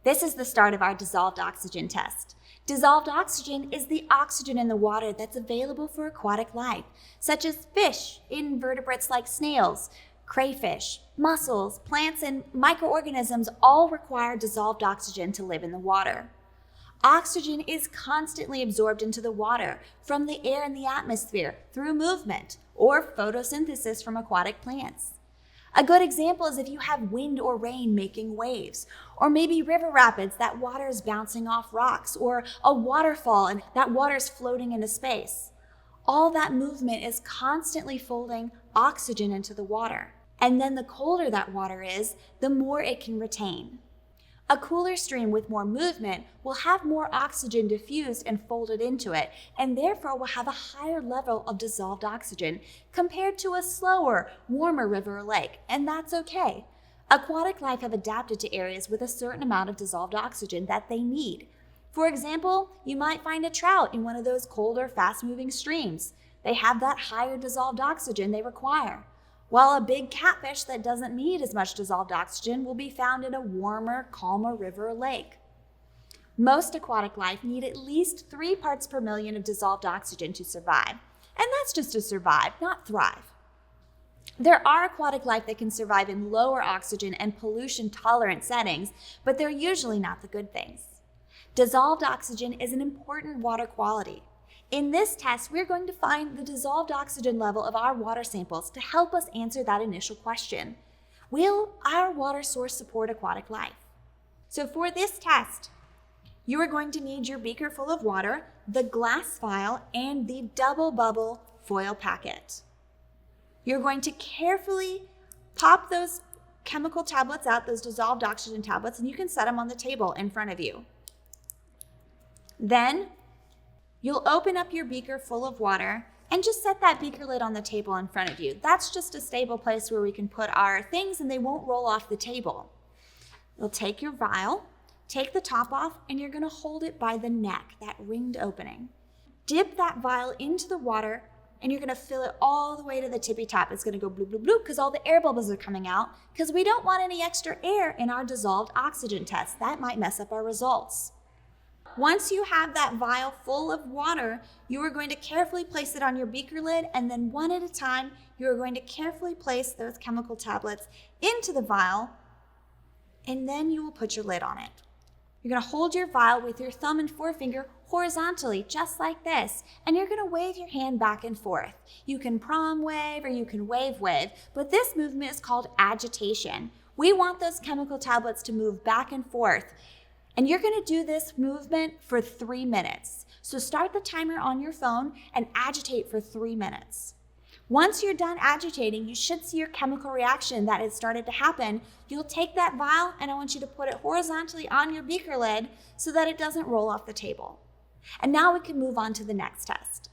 This is the start of our dissolved oxygen test. Dissolved oxygen is the oxygen in the water that's available for aquatic life, such as fish, invertebrates like snails, crayfish, mussels, plants, and microorganisms all require dissolved oxygen to live in the water. Oxygen is constantly absorbed into the water from the air in the atmosphere through movement or photosynthesis from aquatic plants. A good example is if you have wind or rain making waves, or maybe river rapids, that water is bouncing off rocks, or a waterfall and that water is floating into space. All that movement is constantly folding oxygen into the water. And then the colder that water is, the more it can retain. A cooler stream with more movement will have more oxygen diffused and folded into it, and therefore will have a higher level of dissolved oxygen compared to a slower, warmer river or lake, and that's okay. Aquatic life have adapted to areas with a certain amount of dissolved oxygen that they need. For example, you might find a trout in one of those colder, fast-moving streams. They have that higher dissolved oxygen they require. While a big catfish that doesn't need as much dissolved oxygen will be found in a warmer, calmer river or lake. Most aquatic life need at least 3 parts per million of dissolved oxygen to survive. And that's just to survive, not thrive. There are aquatic life that can survive in lower oxygen and pollution-tolerant settings, but they're usually not the good things. Dissolved oxygen is an important water quality. In this test, we're going to find the dissolved oxygen level of our water samples to help us answer that initial question. Will our water source support aquatic life? So for this test, you are going to need your beaker full of water, the glass vial, and the double bubble foil packet. You're going to carefully pop those chemical tablets out, those dissolved oxygen tablets, and you can set them on the table in front of you. Then you'll open up your beaker full of water and just set that beaker lid on the table in front of you. That's just a stable place where we can put our things and they won't roll off the table. You'll take your vial, take the top off, and you're gonna hold it by the neck, that ringed opening. Dip that vial into the water and you're gonna fill it all the way to the tippy top. It's gonna go bloop, bloop, bloop, because all the air bubbles are coming out, because we don't want any extra air in our dissolved oxygen test. That might mess up our results. Once you have that vial full of water, you are going to carefully place it on your beaker lid, and then one at a time, you are going to carefully place those chemical tablets into the vial, and then you will put your lid on it. You're going to hold your vial with your thumb and forefinger horizontally, just like this, and you're going to wave your hand back and forth. You can prom wave or you can wave, but this movement is called agitation. We want those chemical tablets to move back and forth. And you're gonna do this movement for 3 minutes. So start the timer on your phone and agitate for 3 minutes. Once you're done agitating, you should see your chemical reaction that has started to happen. You'll take that vial and I want you to put it horizontally on your beaker lid so that it doesn't roll off the table. And now we can move on to the next test.